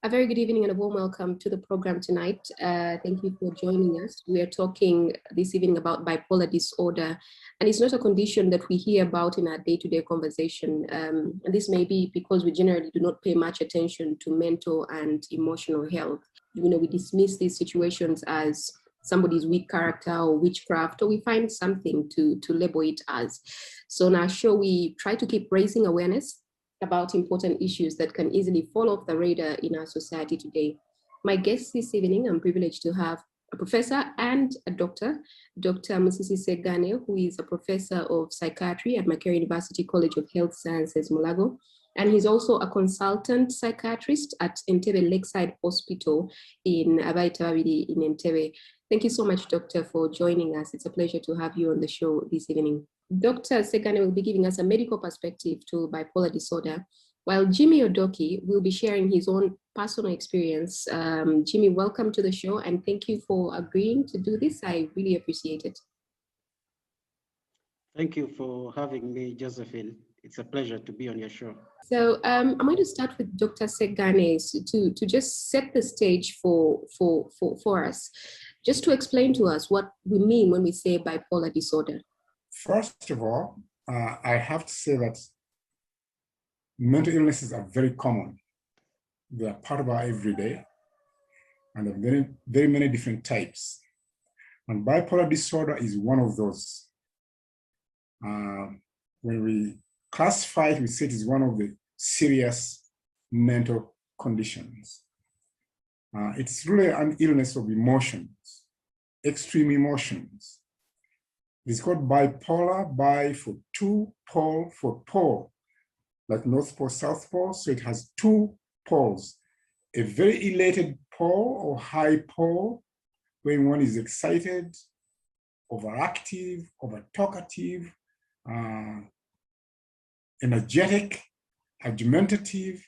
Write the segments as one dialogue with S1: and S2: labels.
S1: A very good evening and a warm welcome to the program tonight. Thank you for joining us. We are talking this evening about bipolar disorder, and it's not a condition that we hear about in our day-to-day conversation. And this may be because we generally do not pay much attention to mental and emotional health. We dismiss these situations as somebody's weak character or witchcraft, or we find something to label it as. So on our show, we try to keep raising awareness about important issues that can easily fall off the radar in our society today. My guest this evening, I'm privileged to have a professor and a doctor, Dr. Musisi Segane, who is a professor of psychiatry at Makerere University College of Health Sciences, Mulago. And he's also a consultant psychiatrist at Entebbe Lakeside Hospital in Abaitawabiri in Entebbe. Thank you so much, Doctor, for joining us. It's a pleasure to have you on the show this evening. Dr. Segane will be giving us a medical perspective to bipolar disorder, while Jimmy Odoki will be sharing his own personal experience. Jimmy, welcome to the show, and thank you for agreeing to do this. I really appreciate it.
S2: Thank you for having me, Josephine. It's a pleasure to be on your show.
S1: So I'm going to start with Dr. Segane to just set the stage for us, just to explain to us what we mean when we say bipolar disorder.
S3: First of all, I have to say that mental illnesses are very common. They are part of our everyday, and there are very, very many different types. And bipolar disorder is one of those. When we classify it, we say it is one of the serious mental conditions. It's really an illness of emotions, extreme emotions. It's called bipolar, bi for two, pole for pole, like North Pole, South Pole. So it has two poles, a very elated pole or high pole, when one is excited, overactive, over-talkative, energetic, argumentative,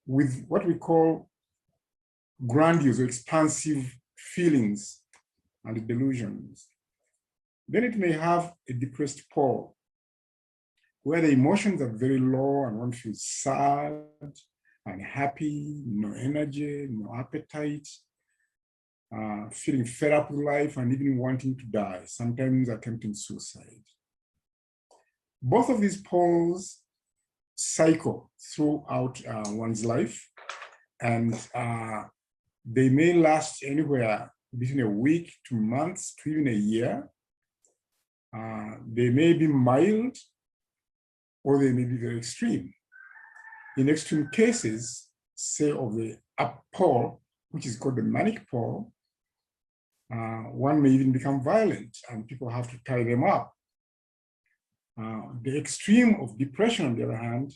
S3: with what we call grandiose or expansive feelings and delusions. Then it may have a depressed pole, where the emotions are very low and one feels sad, unhappy, no energy, no appetite, feeling fed up with life and even wanting to die, sometimes attempting suicide. Both of these poles cycle throughout one's life, and they may last anywhere between a week to months to even a year. They may be mild, or they may be very extreme. In extreme cases, say of the up pole, which is called the manic pole, one may even become violent and people have to tie them up. The extreme of depression, on the other hand,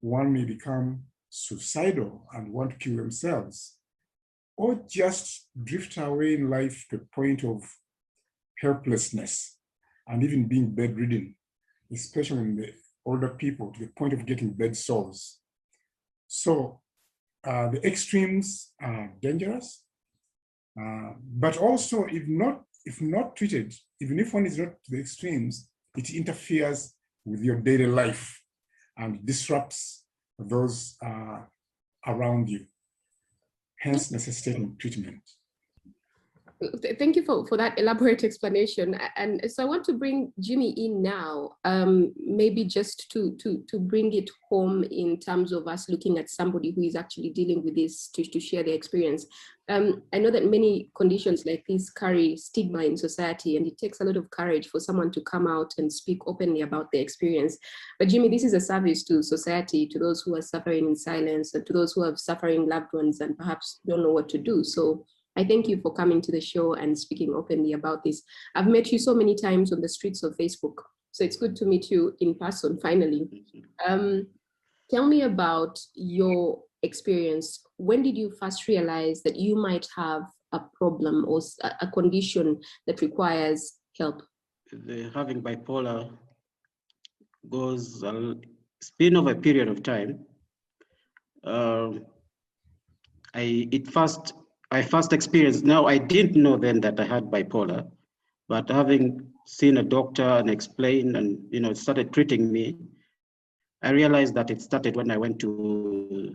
S3: one may become suicidal and want to kill themselves, or just drift away in life to a point of helplessness and even being bedridden, especially in the older people, to the point of getting bed sores. So the extremes are dangerous, but also if not treated, even if one is not to the extremes, it interferes with your daily life and disrupts those around you, hence necessitating treatment.
S1: Thank you for that elaborate explanation. And so I want to bring Jimmy in now, maybe just to bring it home in terms of us looking at somebody who is actually dealing with this to share their experience. I know that many conditions like this carry stigma in society, and it takes a lot of courage for someone to come out and speak openly about their experience. But Jimmy, this is a service to society, to those who are suffering in silence, and to those who have suffering loved ones and perhaps don't know what to do. So I thank you for coming to the show and speaking openly about this. I've met you so many times on the streets of Facebook, so it's good to meet you in person finally. Tell me about your experience. When did you first realize that you might have a problem or a condition that requires help?
S2: Having bipolar goes, it's been over a period of time. I first experienced, now I didn't know then that I had bipolar, but having seen a doctor and explained and started treating me, I realized that it started when I went to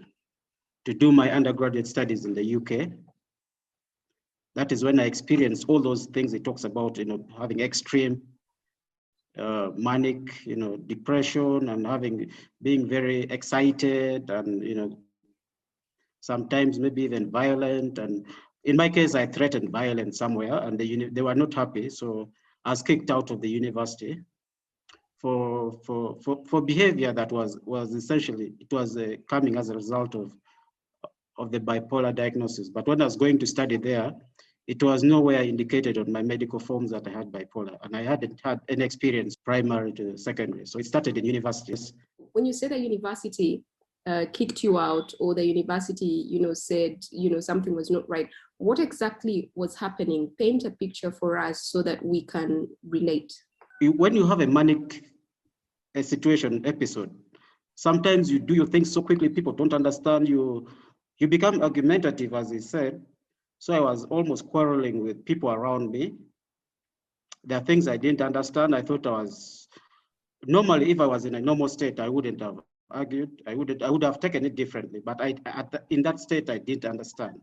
S2: to do my undergraduate studies in the UK. That is when I experienced all those things it talks about, having extreme manic, depression, and being very excited, and sometimes maybe even violent. And in my case, I threatened violence somewhere, and they were not happy, so I was kicked out of the university for behavior that was essentially, it was coming as a result of the bipolar diagnosis. But when I was going to study there, it was nowhere indicated on my medical forms that I had bipolar, and I hadn't had any experience primary to secondary. So it started in universities.
S1: When you say the university kicked you out, or the university, said, something was not right, what exactly was happening? Paint a picture for us so that we can relate.
S2: When you have a manic situation episode, sometimes you do your things so quickly, people don't understand you. You become argumentative, as he said. So I was almost quarreling with people around me. There are things I didn't understand. I thought normally, if I was in a normal state, I wouldn't have argued. I would have taken it differently. But in that state, I didn't understand.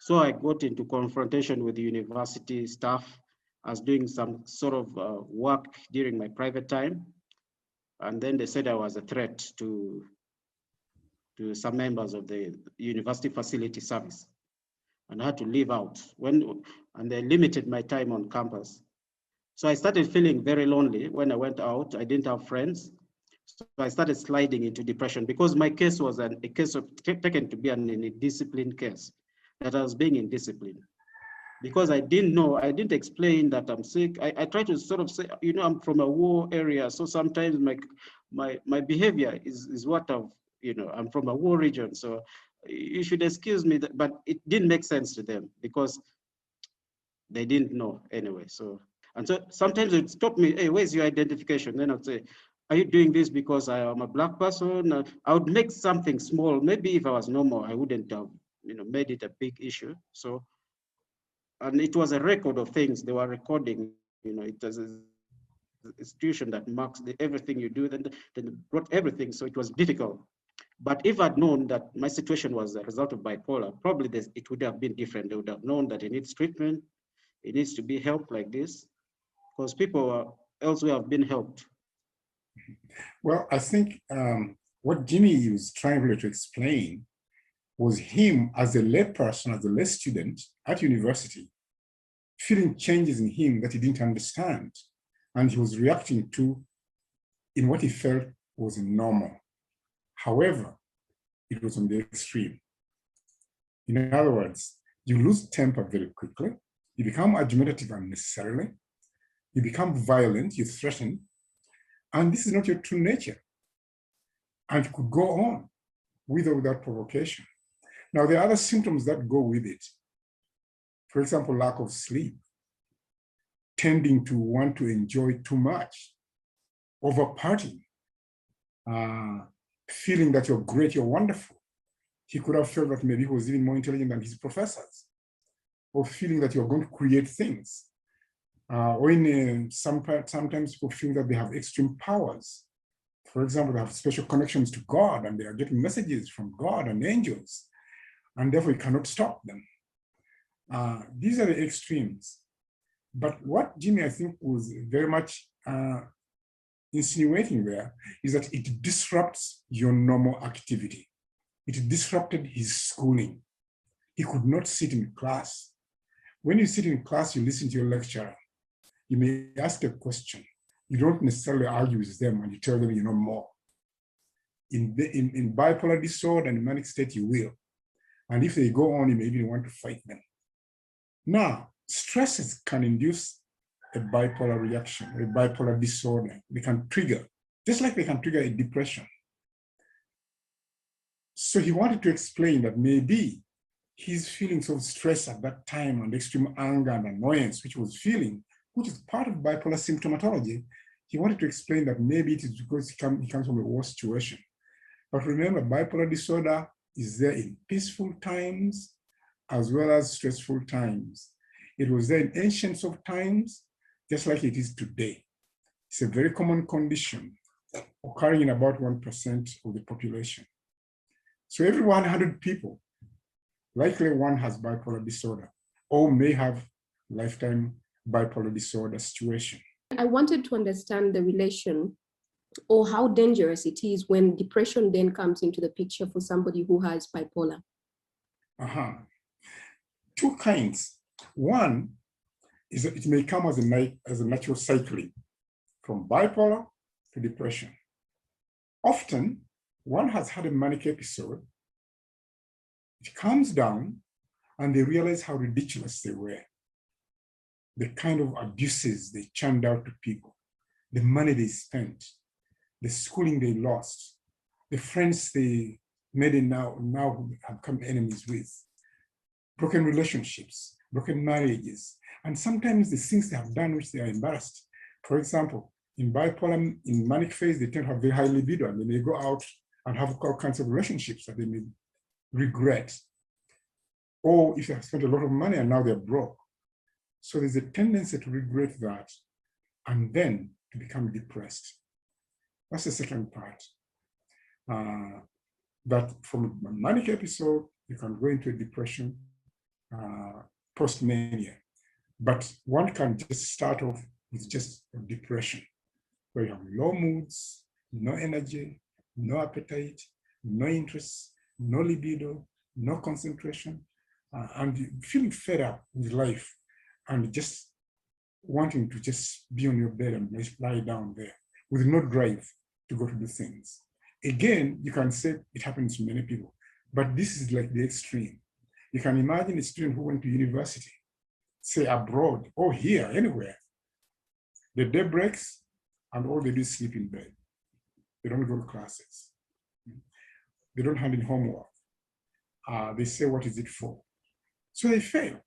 S2: So I got into confrontation with the university staff. I was doing some sort of work during my private time. And then they said I was a threat to some members of the university facility service. And I had to leave out and they limited my time on campus. So I started feeling very lonely when I went out. I didn't have friends. So I started sliding into depression because my case was a case of taken to be an indisciplined case, that I was being indisciplined. Because I didn't explain that I'm sick. I tried to sort of say, I'm from a war area. So sometimes my behavior is what I'm from a war region. So you should excuse me, but it didn't make sense to them because they didn't know anyway. So sometimes it stopped me, hey, where's your identification? Then I'd say, are you doing this because I am a Black person? I would make something small. Maybe if I was normal, I wouldn't have made it a big issue. So, and it was a record of things they were recording. It was an institution that marks everything you do, then brought everything. So it was difficult. But if I'd known that my situation was a result of bipolar, probably it would have been different. They would have known that it needs treatment, it needs to be helped like this, because people elsewhere have been helped.
S3: Well, I think what Jimmy was trying really to explain was him as a lay person, as a lay student at university, feeling changes in him that he didn't understand, and he was reacting to in what he felt was normal. However, it was on the extreme. In other words, you lose temper very quickly, you become argumentative unnecessarily, you become violent, you threaten, and this is not your true nature. And you could go on with or without provocation. Now, there are other symptoms that go with it. For example, lack of sleep, tending to want to enjoy too much, over-partying, feeling that you're great, you're wonderful. He could have felt that maybe he was even more intelligent than his professors, or feeling that you're going to create things. Or sometimes people feel that they have extreme powers. For example, they have special connections to God and they are getting messages from God and angels, and therefore you cannot stop them. These are the extremes. But what Jimmy, I think, was very much insinuating there is that it disrupts your normal activity. It disrupted his schooling. He could not sit in class. When you sit in class, you listen to your lecturer. You may ask a question. You don't necessarily argue with them and you tell them you know more. In bipolar disorder and manic state, you will. And if they go on, you may even want to fight them. Now, stresses can induce a bipolar reaction, a bipolar disorder. They can trigger, just like they can trigger a depression. So he wanted to explain that maybe his feelings of stress at that time and extreme anger and annoyance, which he was feeling, which is part of bipolar symptomatology, he wanted to explain that maybe it is because he comes from a war situation. But remember, bipolar disorder is there in peaceful times as well as stressful times. It was there in ancient of times, just like it is today. It's a very common condition occurring in about 1% of the population. So every 100 people, likely one has bipolar disorder or may have lifetime bipolar disorder situation.
S1: I wanted to understand the relation or how dangerous it is when depression then comes into the picture for somebody who has bipolar.
S3: Two kinds. One is that it may come as a natural cycling from bipolar to depression. Often, one has had a manic episode, it calms down, and they realize how ridiculous they were. The kind of abuses they churned out to people, the money they spent, the schooling they lost, the friends they made now have become enemies with, broken relationships, broken marriages, and sometimes the things they have done which they are embarrassed. For example, in bipolar, in manic phase, they tend to have very high libido, and they may go out and have all kinds of relationships that they may regret. Or if they have spent a lot of money and now they're broke. So there's a tendency to regret that and then to become depressed. That's the second part. That from a manic episode, you can go into a depression post-mania. But one can just start off with just a depression, where you have low moods, no energy, no appetite, no interest, no libido, no concentration, and feeling fed up with life and just wanting to just be on your bed and lie down there with no drive to go to do things. Again, you can say it happens to many people, but this is like the extreme. You can imagine a student who went to university, say abroad or here, anywhere. The day breaks and all they do is sleep in bed. They don't go to classes. They don't hand in homework. They say, what is it for? So they fail.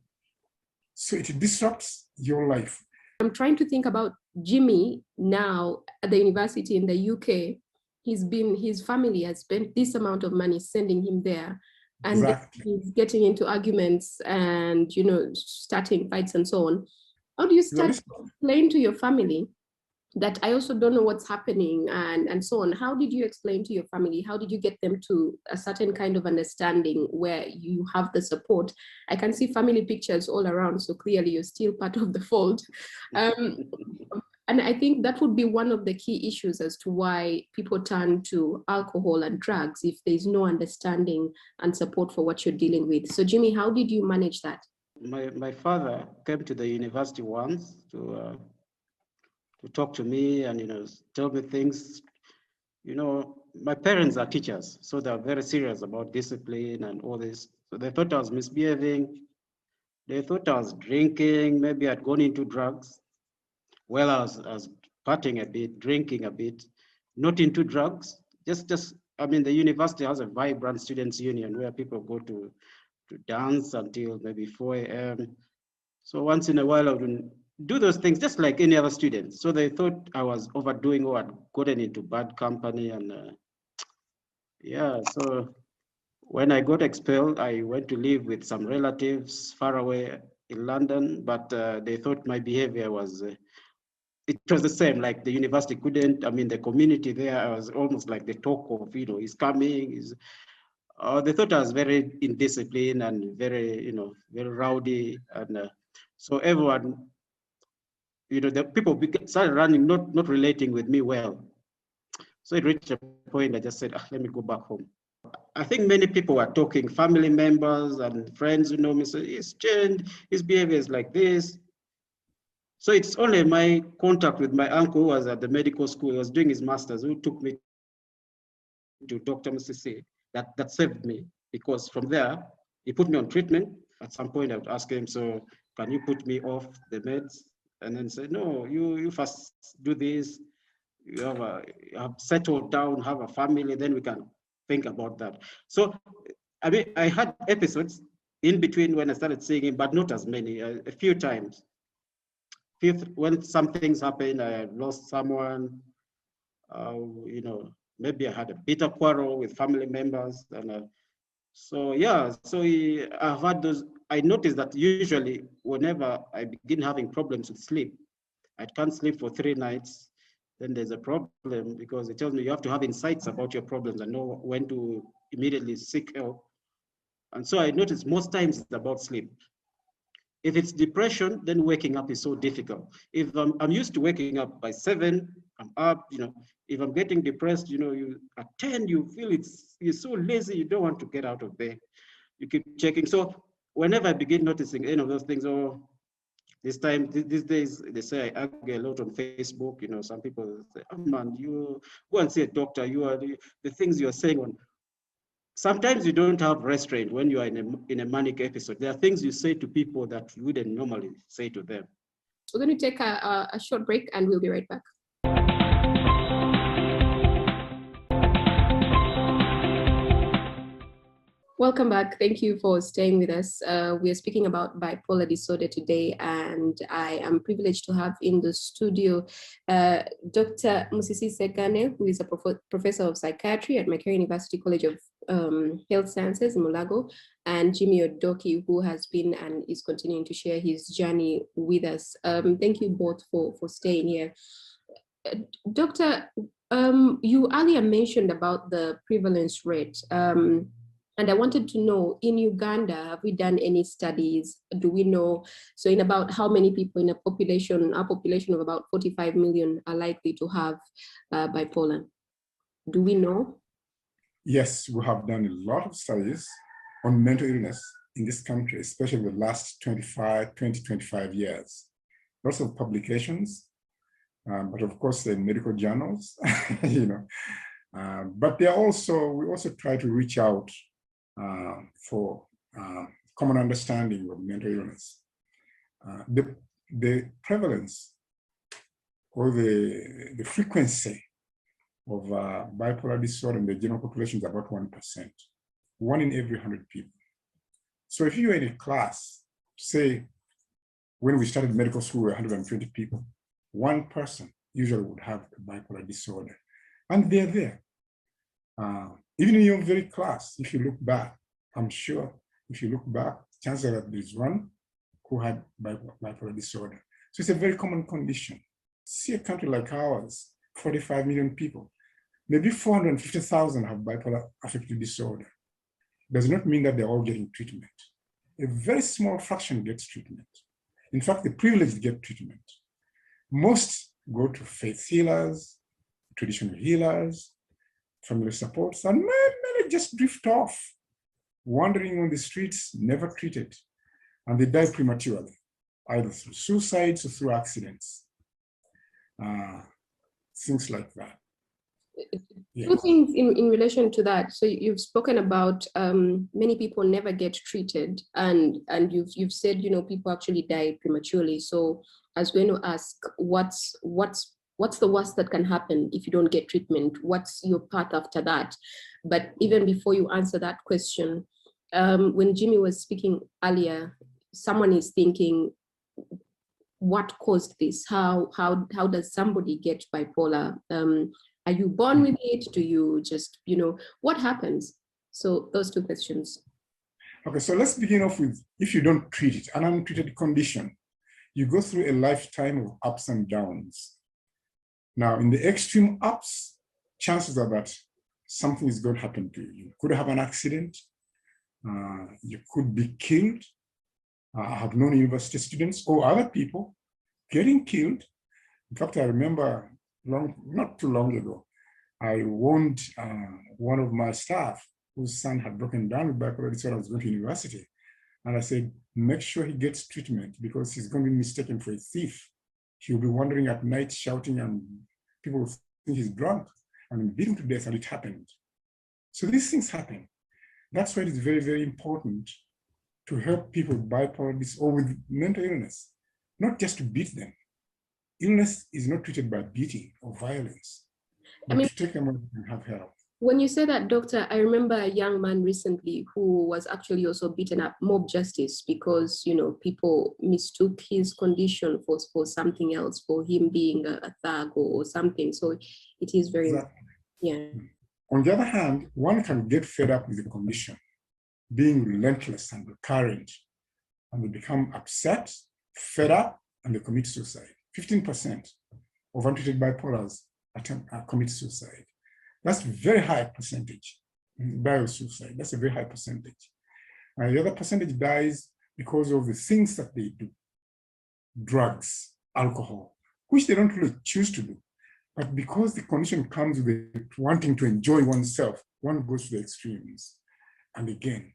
S3: So it disrupts your life.
S1: I'm trying to think about Jimmy now at the university in the UK. His family has spent this amount of money sending him there. And
S3: exactly.
S1: He's getting into arguments and, starting fights and so on. How do you start to explain to your family that I also don't know what's happening and so on? How did you explain to your family? How did you get them to a certain kind of understanding where you have the support? I can see family pictures all around, so clearly you're still part of the fold. And I think that would be one of the key issues as to why people turn to alcohol and drugs if there's no understanding and support for what you're dealing with. So Jimmy, how did you manage that?
S2: My father came to the university once to talk to me and tell me things. My parents are teachers, so they're very serious about discipline and all this. So they thought I was misbehaving. They thought I was drinking. Maybe I'd gone into drugs. Well, I was partying a bit, drinking a bit, not into drugs. The university has a vibrant students' union where people go to dance until maybe 4 a.m. So once in a while, I would do those things just like any other student. So they thought I was overdoing or I'd gotten into bad company. And so when I got expelled, I went to live with some relatives far away in London, but they thought my behavior was, it was the same, like the university couldn't, the community there, I was almost like the talk of, he's coming, they thought I was very indisciplined and very, very rowdy. And so everyone, the people started running, not relating with me well. So it reached a point I just said, let me go back home. I think many people were talking, family members and friends who know me, so he's changed, his behavior is like this. So it's only my contact with my uncle who was at the medical school, he was doing his master's, who took me to Dr. Musisi, that saved me, because from there, he put me on treatment. At some point, I would ask him, so can you put me off the meds? And then say, no, you first do this, you have settled down, have a family, then we can think about that. So, I had episodes in between when I started seeing him, but not as many, a few times. When some things happened, I lost someone, maybe I had a bitter quarrel with family members. And I've had those. I noticed that usually whenever I begin having problems with sleep, I can't sleep for 3 nights, then there's a problem, because it tells me you have to have insights about your problems and know when to immediately seek help. And so I noticed most times it's about sleep. If it's depression, then waking up is so difficult. If I'm used to waking up by 7, I'm up, if I'm getting depressed, you at 10, you feel you're so lazy, you don't want to get out of bed. You keep checking. So whenever I begin noticing any of those things, these days, they say I argue a lot on Facebook. Some people say, oh man, you go and see a doctor. You are the things you're saying on. Sometimes you don't have restraint when you are in a manic episode. There are things you say to people that you wouldn't normally say to them.
S1: We're going to take a short break and we'll be right back. Welcome back. Thank you for staying with us. We are speaking about bipolar disorder today, and I am privileged to have in the studio Dr. Musisi Sekane, who is a professor of psychiatry at Makerere University College of Health Sciences in Mulago, and Jimmy Odoki, who has been and is continuing to share his journey with us. Thank you both for staying here. Doctor, you earlier mentioned about the prevalence rate. And I wanted to know, in Uganda, have we done any studies? Do we know, so in about how many people in our population of about 45 million are likely to have bipolar? Do we know?
S3: Yes, we have done a lot of studies on mental illness in this country, especially the last 25 years. Lots of publications, but of course the medical journals, but we also try to reach out for common understanding of mental illness. The prevalence or the frequency of bipolar disorder in the general population is about 1%, 1 in every 100 people. So if you were in a class, say, when we started medical school, we were 120 people, one person usually would have a bipolar disorder, and they're there. Even in your very class, if you look back, I'm sure if you look back, chances are that there's one who had bipolar disorder. So it's a very common condition. See a country like ours, 45 million people, maybe 450,000 have bipolar affective disorder. Does not mean that they're all getting treatment. A very small fraction gets treatment. In fact, the privileged get treatment. Most go to faith healers, traditional healers, family supports, and many just drift off, wandering on the streets, never treated, and they die prematurely, either through suicides or through accidents, things like that.
S1: Yeah. Two things in relation to that. So you've spoken about many people never get treated, and you've said people actually die prematurely. So I was going to ask, what's the worst that can happen if you don't get treatment? What's your path after that? But even before you answer that question, when Jimmy was speaking earlier, someone is thinking, what caused this? How does somebody get bipolar? Are you born with it? Do you just, what happens? So those two questions.
S3: Okay, so let's begin off with, if you don't treat it, an untreated condition, you go through a lifetime of ups and downs. Now, in the extreme ups, chances are that something is going to happen to you. You could have an accident. You could be killed. I have known university students or other people getting killed. In fact, I remember not too long ago, I warned one of my staff whose son had broken down with bipolar disorder. I was going to university. And I said, make sure he gets treatment because he's going to be mistaken for a thief. He'll be wandering at night shouting and people will think he's drunk and beaten to death, and it happened. So these things happen. That's why it is very, very important to help people with bipolar disorder or with mental illness, not just to beat them. Illness is not treated by beating or violence, but to take them on and have help.
S1: When you say that, doctor, I remember a young man recently who was actually also beaten up, mob justice, because people mistook his condition for something else, for him being a thug or something. So it is very,
S3: exactly.
S1: Yeah.
S3: On the other hand, one can get fed up with the condition, being relentless and recurrent, and they become upset, fed up, and they commit suicide. 15% of untreated bipolars commit suicide. That's a very high percentage. die of suicide. That's a very high percentage. And the other percentage dies because of the things that they do, drugs, alcohol, which they don't really choose to do. But because the condition comes with wanting to enjoy oneself, one goes to the extremes. And again,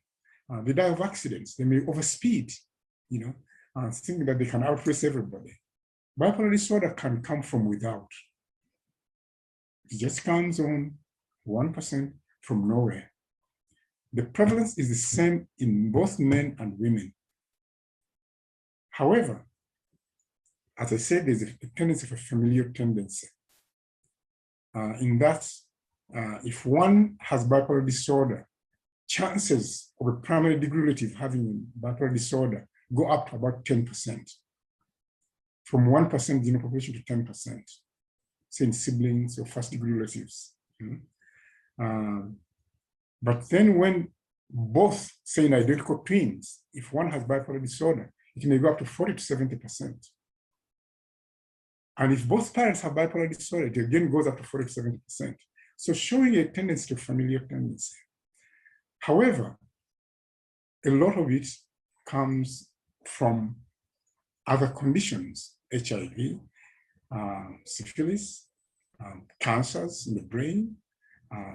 S3: they die of accidents. They may overspeed, thinking that they can outrace everybody. Bipolar disorder can come from without. It just comes on 1% from nowhere. The prevalence is the same in both men and women. However, as I said, there's a tendency for familiar tendency. In that, if one has bipolar disorder, chances of a primary degree relative having bipolar disorder go up to about 10%. From 1% in the population to 10%, say in siblings or first degree relatives. But then when both, say in identical twins, if one has bipolar disorder, it may go up to 40 to 70%. And if both parents have bipolar disorder, it again goes up to 40 to 70%. So showing a tendency to familiar tendency. However, a lot of it comes from other conditions, HIV, syphilis, cancers in the brain,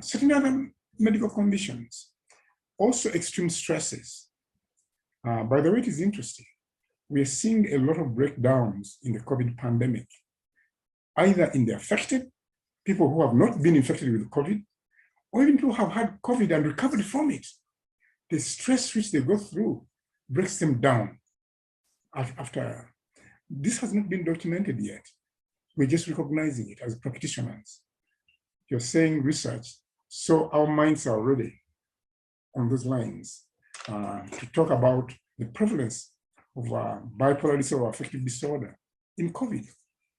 S3: certain other medical conditions, also extreme stresses. By the way, it is interesting. We are seeing a lot of breakdowns in the COVID pandemic, either in the affected, people who have not been infected with COVID, or even people who have had COVID and recovered from it. The stress which they go through breaks them down after. This has not been documented yet. We're just recognizing it as practitioners. You're saying research, so our minds are already on those lines to talk about the prevalence of bipolar disorder or affective disorder in COVID.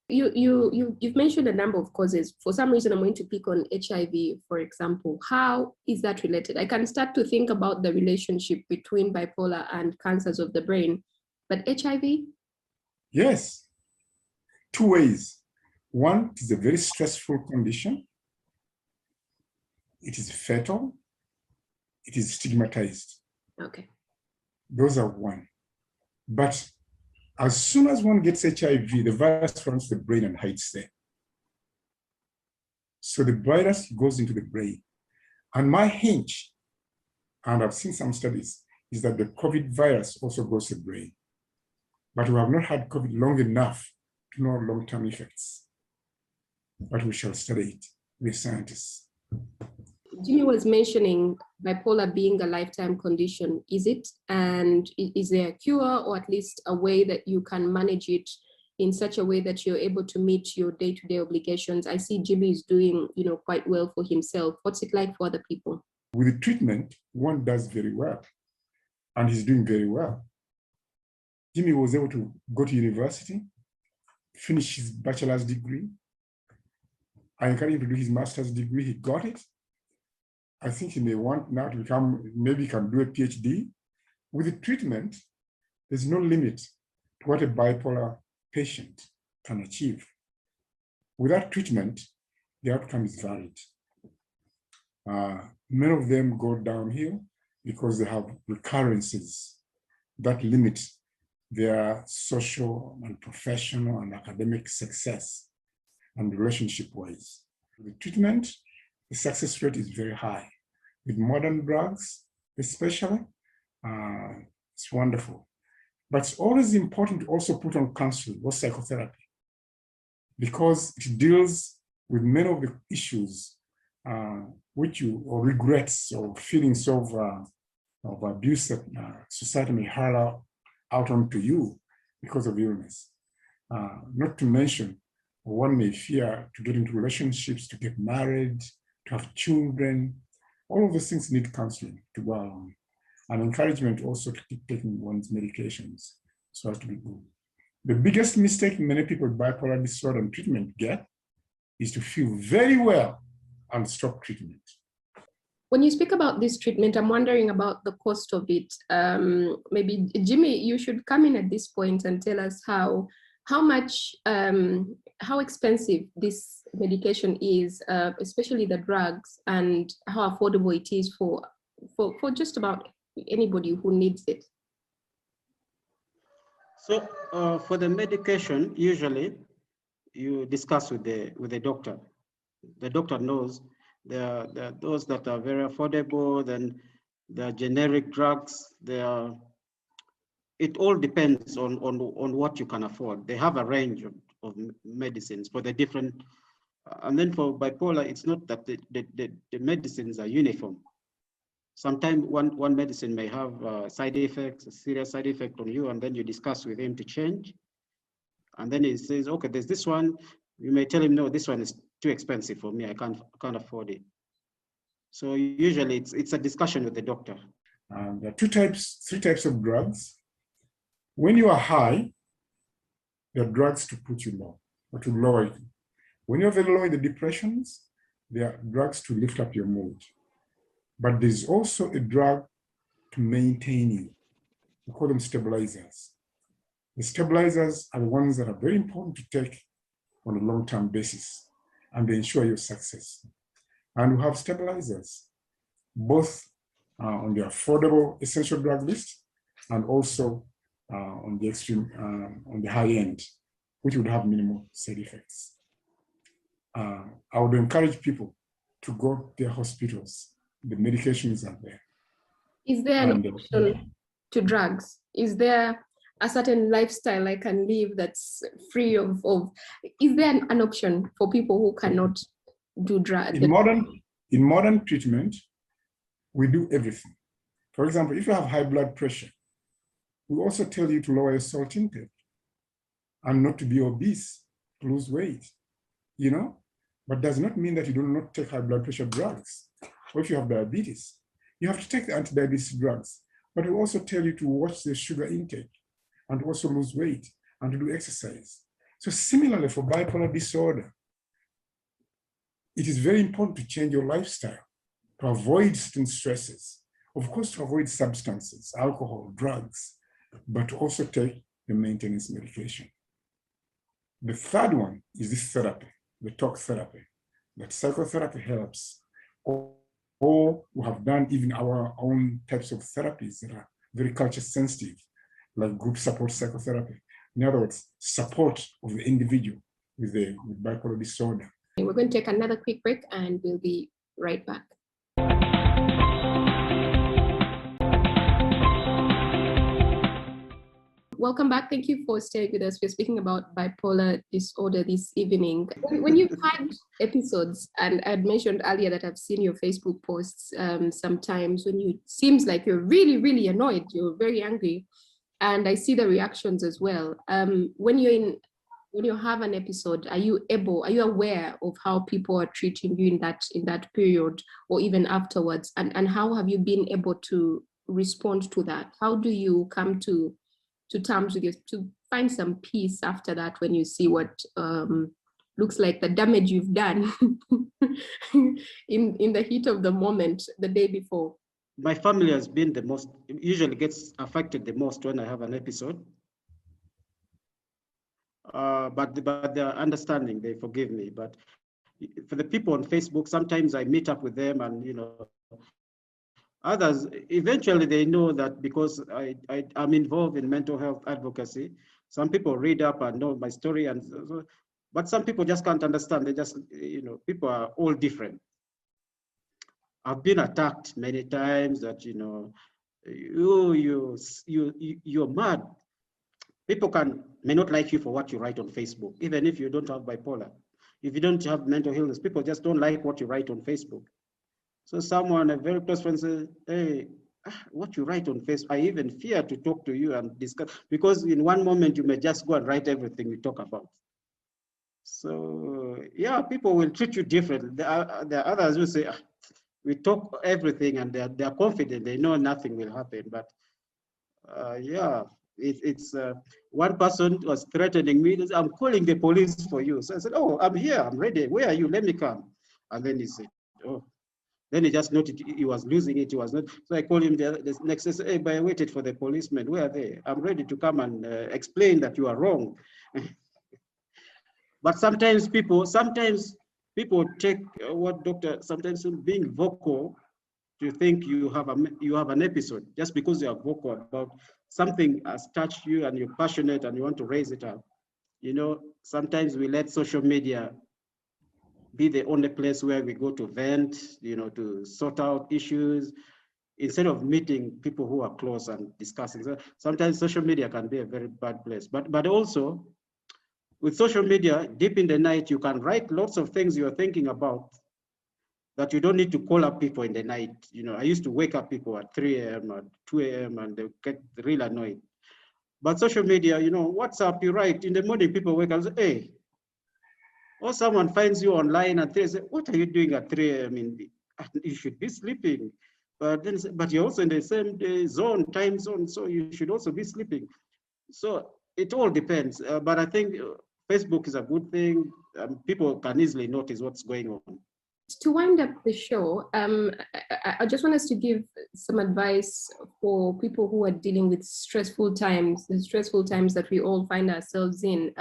S1: You've mentioned a number of causes. For some reason, I'm going to pick on HIV, for example. How is that related? I can start to think about the relationship between bipolar and cancers of the brain, but HIV?
S3: Yes, two ways. One, it is a very stressful condition. It is fatal. It is stigmatized.
S1: Okay.
S3: Those are one. But as soon as one gets HIV, the virus runs to the brain and hides there. So the virus goes into the brain. And my hunch, and I've seen some studies, is that the COVID virus also goes to the brain. But we have not had COVID long enough to know long-term effects. But we shall study it. We're scientists.
S1: Jimmy was mentioning bipolar being a lifetime condition. Is it? And is there a cure, or at least a way that you can manage it in such a way that you're able to meet your day-to-day obligations? I see Jimmy is doing, quite well for himself. What's it like for other people?
S3: With the treatment, one does very well, and he's doing very well. Jimmy was able to go to university, finish his bachelor's degree. I encouraged him to do his master's degree. He got it. I think he may want now to become, maybe he can do a PhD. With the treatment, there's no limit to what a bipolar patient can achieve. Without treatment, the outcome is varied. Many of them go downhill because they have recurrences that limit their social and professional and academic success and relationship-wise. With the treatment, the success rate is very high. With modern drugs, especially, it's wonderful. But it's always important to also put on counseling or psychotherapy, because it deals with many of the issues or regrets or feelings of abuse that society may hurl out onto you because of illness. Not to mention, one may fear to get into relationships, to get married, to have children. All of those things need counseling to go along, and encouragement also to keep taking one's medications so as to be good. The biggest mistake many people with bipolar disorder and treatment get is to feel very well and stop treatment.
S1: When you speak about this treatment, I'm wondering about the cost of it. Maybe Jimmy, you should come in at this point and tell us how how much, how expensive this medication is, especially the drugs, and how affordable it is for just about anybody who needs it?
S2: So for the medication, usually you discuss with the doctor. The doctor knows there are those that are very affordable, then there are generic drugs. It all depends on what you can afford. They have a range of medicines for the different, and then for bipolar, it's not that the medicines are uniform. Sometimes one medicine may have side effects, a serious side effect on you, and then you discuss with him to change. And then he says, okay, there's this one. You may tell him, no, this one is too expensive for me. I can't afford it. So usually it's a discussion with the doctor.
S3: There are three types of drugs. When you are high, there are drugs to put you low or to lower you. When you're very low in the depressions, there are drugs to lift up your mood. But there's also a drug to maintain you. We call them stabilizers. The stabilizers are the ones that are very important to take on a long-term basis, and they ensure your success. And we have stabilizers, both on the affordable essential drug list and also on the extreme, on the high end, which would have minimal side effects. I would encourage people to go to their hospitals. The medications are there.
S1: Is there an option to drugs? Is there a certain lifestyle I can live that's free of is there an option for people who cannot do drugs?
S3: In modern treatment, we do everything. For example, if you have high blood pressure, we also tell you to lower your salt intake and not to be obese, to lose weight, you know? But does not mean that you do not take high blood pressure drugs. Or if you have diabetes, you have to take the anti-diabetes drugs. But we also tell you to watch the sugar intake and also lose weight and to do exercise. So similarly for bipolar disorder, it is very important to change your lifestyle, to avoid certain stresses, of course, to avoid substances, alcohol, drugs, but to also take the maintenance medication. The third one is this therapy, the talk therapy, that psychotherapy helps. Or we have done even our own types of therapies that are very culture sensitive, like group support psychotherapy. In other words, support of the individual with bipolar disorder.
S1: We're going to take another quick break and we'll be right back. Welcome back. Thank you for staying with us. We're speaking about bipolar disorder this evening. When you've had episodes, and I had mentioned earlier that I've seen your Facebook posts sometimes when you seems like you're really, really annoyed, you're very angry, and I see the reactions as well. When you have an episode, are you aware of how people are treating you in that period or even afterwards? And how have you been able to respond to that? How do you come to terms with to find some peace after that when you see what looks like the damage you've done in the heat of the moment the day before?
S2: My family has been the most, usually gets affected the most when I have an episode. But they're understanding, they forgive me. But for the people on Facebook, sometimes I meet up with them and, you know, others, eventually they know that because I'm involved in mental health advocacy. Some people read up and know my story, but some people just can't understand. They just, you know, people are all different. I've been attacked many times that, you know, you're mad. People may not like you for what you write on Facebook, even if you don't have bipolar. If you don't have mental illness, people just don't like what you write on Facebook. So someone, a very close friend says, hey, what you write on Facebook, I even fear to talk to you and discuss, because in one moment you may just go and write everything we talk about. So yeah, people will treat you differently. There are others who say, we talk everything and they're confident, they know nothing will happen. But yeah, it's one person was threatening me, I'm calling the police for you. So I said, oh, I'm here, I'm ready. Where are you? Let me come. And then he said, oh, Then he just noted he was losing it. He was not. So I called him the next day. Hey, but I waited for the policemen. Where are they? I'm ready to come and explain that you are wrong. But sometimes people take what doctor, sometimes being vocal, to think you have an episode just because you are vocal about something has touched you and you're passionate and you want to raise it up. You know, sometimes we let social media be the only place where we go to vent, you know, to sort out issues, instead of meeting people who are close and discussing. So sometimes social media can be a very bad place. But also, with social media, deep in the night, you can write lots of things you're thinking about that you don't need to call up people in the night. You know, I used to wake up people at 3 a.m. or 2 a.m. and they get real annoyed. But social media, you know, WhatsApp, you write, in the morning, people wake up and say, hey, or someone finds you online and they say, what are you doing at 3 a.m.? You should be sleeping. But you're also in the same time zone, so you should also be sleeping. So it all depends. But I think Facebook is a good thing. People can easily notice what's going on.
S1: To wind up the show, I just want us to give some advice for people who are dealing with stressful times, the stressful times that we all find ourselves in.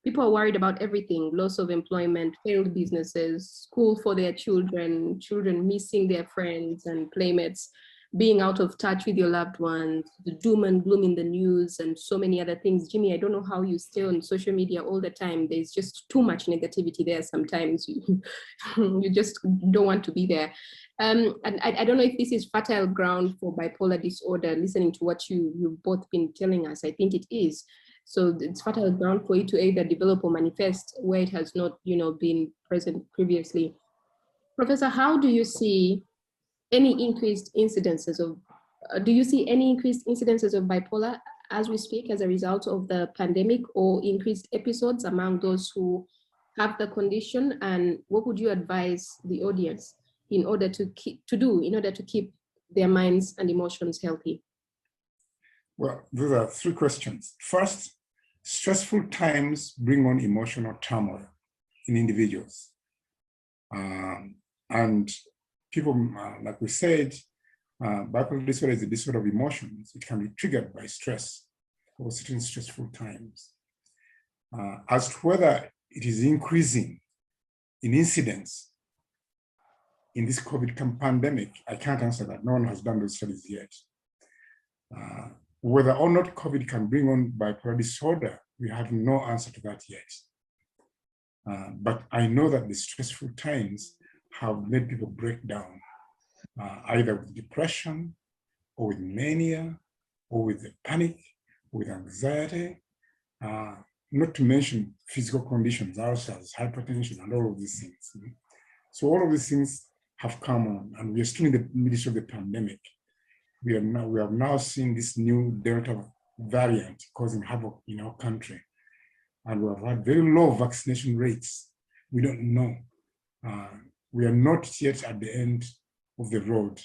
S1: People are worried about everything: loss of employment, failed businesses, school for their children, children missing their friends and playmates, being out of touch with your loved ones, the doom and gloom in the news, and so many other things. Jimmy, I don't know how you stay on social media all the time. There's just too much negativity there sometimes. You just don't want to be there. And I don't know if this is fertile ground for bipolar disorder, listening to what you've both been telling us. I think it is. So it's fertile ground for it to either develop or manifest where it has not, been present previously. Professor, how do you see any increased incidences of, do you see any increased incidences of bipolar as we speak as a result of the pandemic, or increased episodes among those who have the condition? And what would you advise the audience in order to keep their minds and emotions healthy?
S3: Well, those are three questions. First, stressful times bring on emotional turmoil in individuals. And people, like we said, bipolar disorder is a disorder of emotions. It can be triggered by stress or certain stressful times. As to whether it is increasing in incidence in this COVID pandemic, I can't answer that. No one has done those studies yet. Whether or not COVID can bring on bipolar disorder, we have no answer to that yet. But I know that the stressful times have made people break down, either with depression or with mania or with panic, with anxiety, not to mention physical conditions, ulcers, hypertension, and all of these things. So all of these things have come on, and we are still in the midst of the pandemic. We have now seen this new Delta variant causing havoc in our country, and we have had very low vaccination rates. We don't know. We are not yet at the end of the road,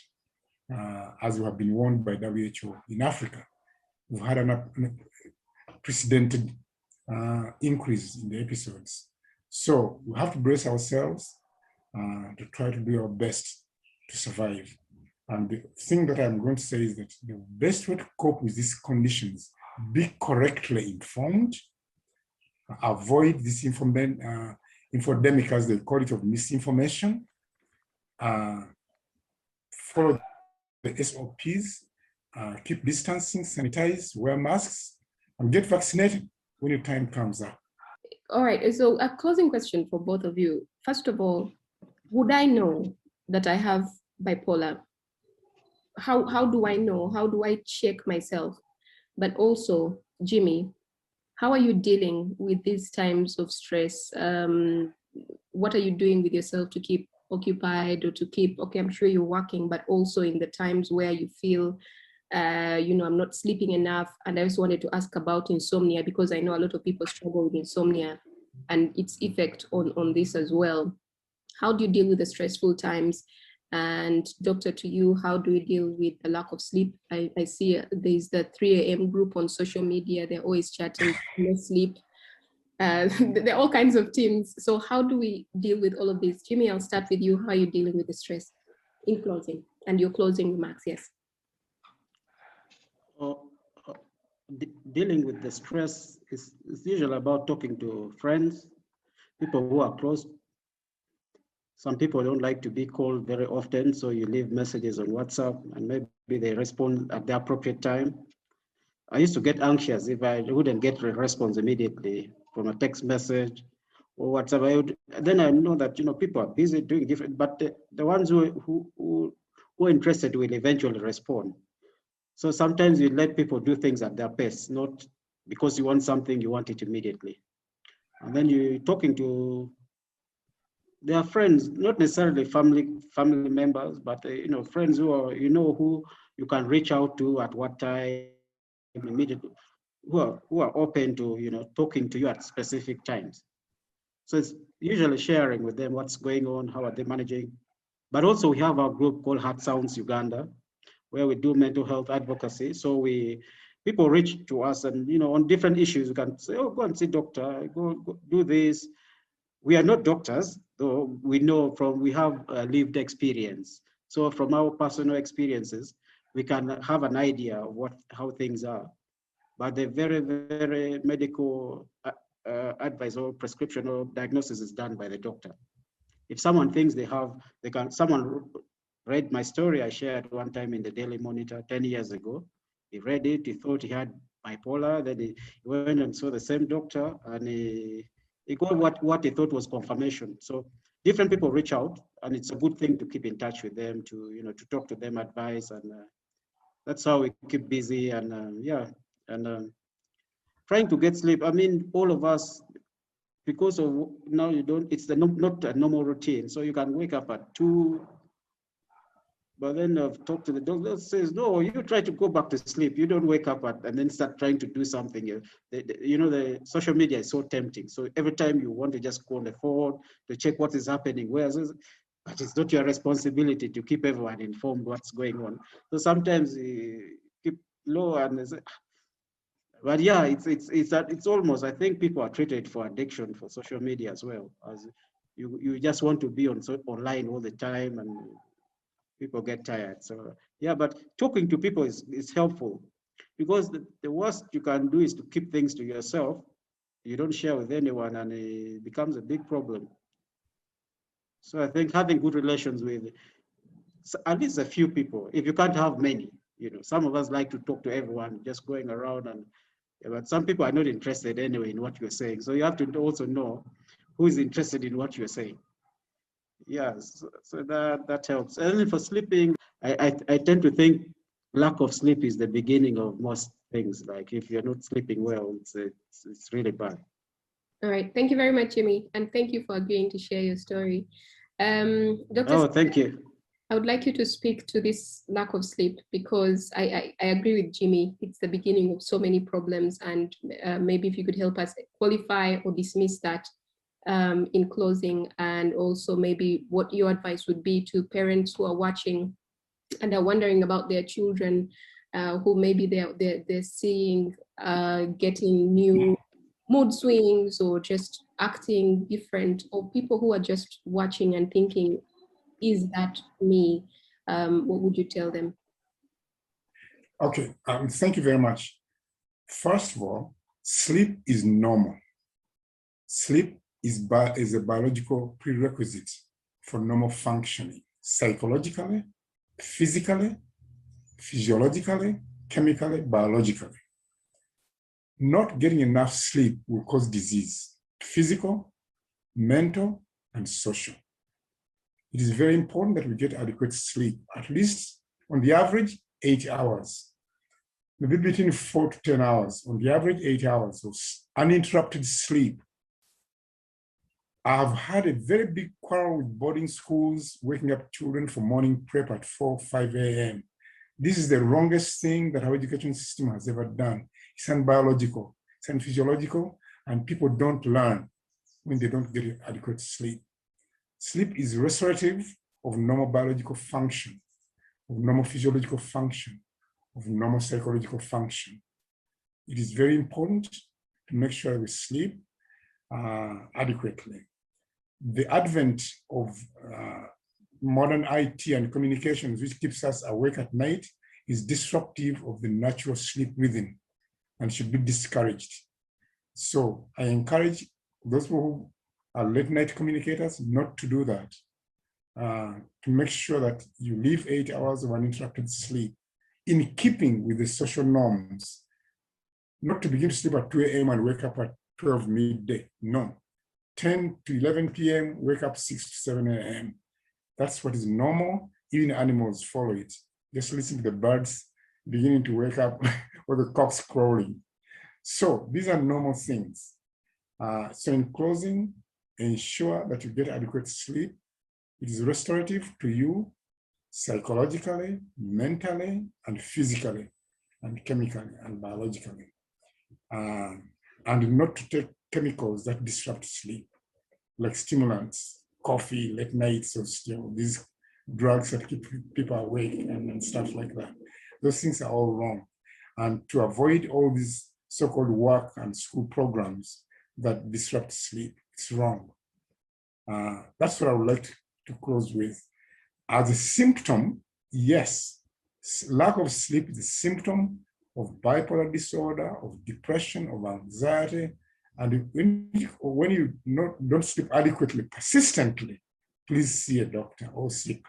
S3: as we have been warned by WHO. In Africa, we've had an unprecedented increase in the episodes. So we have to brace ourselves to try to do our best to survive. And the thing that I'm going to say is that the best way to cope with these conditions, be correctly informed, avoid this infodemic, as they call it, of misinformation, follow the SOPs, keep distancing, sanitize, wear masks, and get vaccinated when your time comes up.
S1: All right, so a closing question for both of you. First of all, would I know that I have bipolar? How do I know? How do I check myself? But also, Jimmy, how are you dealing with these times of stress? What are you doing with yourself to keep occupied, or to keep, okay, I'm sure you're working, but also in the times where you feel, I'm not sleeping enough? And I also wanted to ask about insomnia, because I know a lot of people struggle with insomnia and its effect on this as well. How do you deal with the stressful times? And doctor, to you, how do you deal with the lack of sleep? I see there's the 3 a.m. group on social media. They're always chatting, no sleep. There are all kinds of teams. So how do we deal with all of this? Jimmy, I'll start with you. How are you dealing with the stress? in closing, and your closing remarks, yes.
S2: Dealing with the stress is usually about talking to friends, people who are close. Some people don't like to be called very often, so you leave messages on WhatsApp and maybe they respond at the appropriate time. I used to get anxious if I wouldn't get a response immediately from a text message or WhatsApp. Then I know that people are busy doing different, but the ones who are interested will eventually respond. So sometimes you let people do things at their pace, not because you want something, you want it immediately. And then you're talking to their friends, not necessarily family members, but friends who are who you can reach out to at what time immediately, who are open to talking to you at specific times. So it's usually sharing with them what's going on, how are they managing. But also we have our group called Heart Sounds Uganda, where we do mental health advocacy. So people reach to us and on different issues, you can say, oh, go and see doctor, go do this. We are not doctors, though we have lived experience. So from our personal experiences, we can have an idea of how things are. But the very, very medical advice or prescription or diagnosis is done by the doctor. If someone thinks someone read my story I shared one time in the Daily Monitor 10 years ago. He read it, he thought he had bipolar, then he went and saw the same doctor and he got what he thought was confirmation. So different people reach out and it's a good thing to keep in touch with them, to talk to them, advice, and that's how we keep busy and trying to get sleep. I mean, all of us, because of now it's not a normal routine. So you can wake up at 2, but then I've talked to the doctor, says, no, you try to go back to sleep. You don't wake up and then start trying to do something. The social media is so tempting. So every time you want to just go on the phone to check what is happening, but it's not your responsibility to keep everyone informed what's going on. So sometimes you keep low but yeah, it's almost, I think people are treated for addiction for social media as well, as you just want to be online all the time and people get tired. So yeah, but talking to people is helpful, because the worst you can do is to keep things to yourself. You don't share with anyone and it becomes a big problem. So I think having good relations with at least a few people, if you can't have many, some of us like to talk to everyone, just going around but some people are not interested anyway in what you're saying. So you have to also know who is interested in what you're saying. Yes, so that helps. And for sleeping, I tend to think lack of sleep is the beginning of most things. Like if you're not sleeping well, it's really bad.
S1: All right, thank you very much, Jimmy, and thank you for agreeing to share your story. Dr.
S2: Oh, thank you.
S1: I would like you to speak to this lack of sleep, because I agree with Jimmy. It's the beginning of so many problems, and maybe if you could help us qualify or dismiss that in closing, and also maybe what your advice would be to parents who are watching and are wondering about their children who maybe they're seeing getting new mood swings or just acting different, or people who are just watching and thinking, is that me? What would you tell them?
S3: Okay, thank you very much. First of all, sleep is normal. Sleep is a biological prerequisite for normal functioning, psychologically, physically, physiologically, chemically, biologically. Not getting enough sleep will cause disease, physical, mental, and social. It is very important that we get adequate sleep, at least on the average, 8 hours. Maybe between 4 to 10 hours, on the average 8 hours of uninterrupted sleep. I've had a very big quarrel with boarding schools, waking up children for morning prep at 4, 5 a.m. This is the wrongest thing that our education system has ever done. It's unbiological, it's unphysiological, and people don't learn when they don't get adequate sleep. Sleep is restorative of normal biological function, of normal physiological function, of normal psychological function. It is very important to make sure we sleep adequately. The advent of modern IT and communications, which keeps us awake at night, is disruptive of the natural sleep rhythm and should be discouraged. So I encourage those who are late night communicators not to do that, to make sure that you leave 8 hours of uninterrupted sleep in keeping with the social norms, not to begin to sleep at 2 a.m. and wake up at 12 midday. No, 10 to 11 p.m., wake up 6 to 7 a.m. That's what is normal. Even animals follow it. Just listen to the birds beginning to wake up or the cocks crowing. So these are normal things. So in closing, ensure that you get adequate sleep. It is restorative to you psychologically, mentally, and physically, and chemically and biologically. And not to take chemicals that disrupt sleep, like stimulants, coffee, late nights, or these drugs that keep people awake and stuff like that. Those things are all wrong. And to avoid all these so-called work and school programs that disrupt sleep, it's wrong. That's what I would like to close with. As a symptom, yes, lack of sleep is a symptom of bipolar disorder, of depression, of anxiety. And when you don't sleep adequately, persistently, please see a doctor or see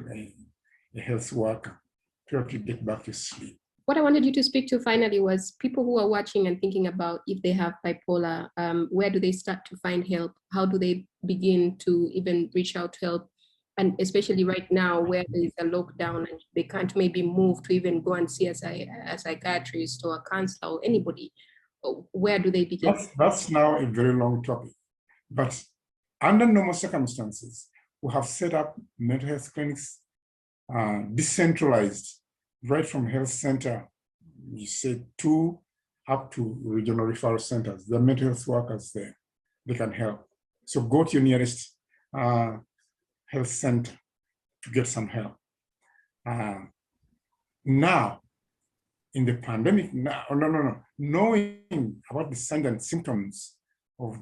S3: a health worker to help you get back to sleep.
S1: What I wanted you to speak to finally was people who are watching and thinking about if they have bipolar, where do they start to find help? How do they begin to even reach out to help? And especially right now where there is a lockdown and they can't maybe move to even go and see a psychiatrist or a counselor or anybody, where do they begin?
S3: That's now a very long topic. But under normal circumstances, we have set up mental health clinics decentralized, right from health center, you say 2 up to regional referral centers. There are mental health workers there. They can help. So go to your nearest health center to get some help. Now, in the pandemic, knowing about the signs and symptoms of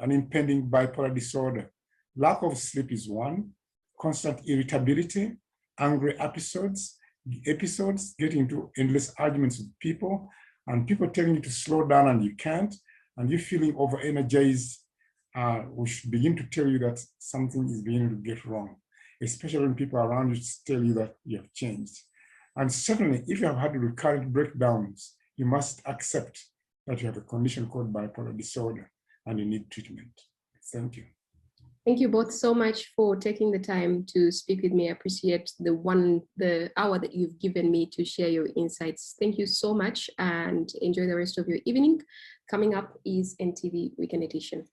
S3: an impending bipolar disorder, lack of sleep is one, constant irritability, angry episodes, getting into endless arguments with people, and people telling you to slow down and you can't, and you feeling over-energized, we should begin to tell you that something is beginning to get wrong, especially when people around you tell you that you have changed. And certainly, if you have had recurrent breakdowns, you must accept that you have a condition called bipolar disorder and you need treatment. Thank you.
S1: Thank you both so much for taking the time to speak with me. I appreciate the hour that you've given me to share your insights. Thank you so much and enjoy the rest of your evening. Coming up is NTV Weekend Edition.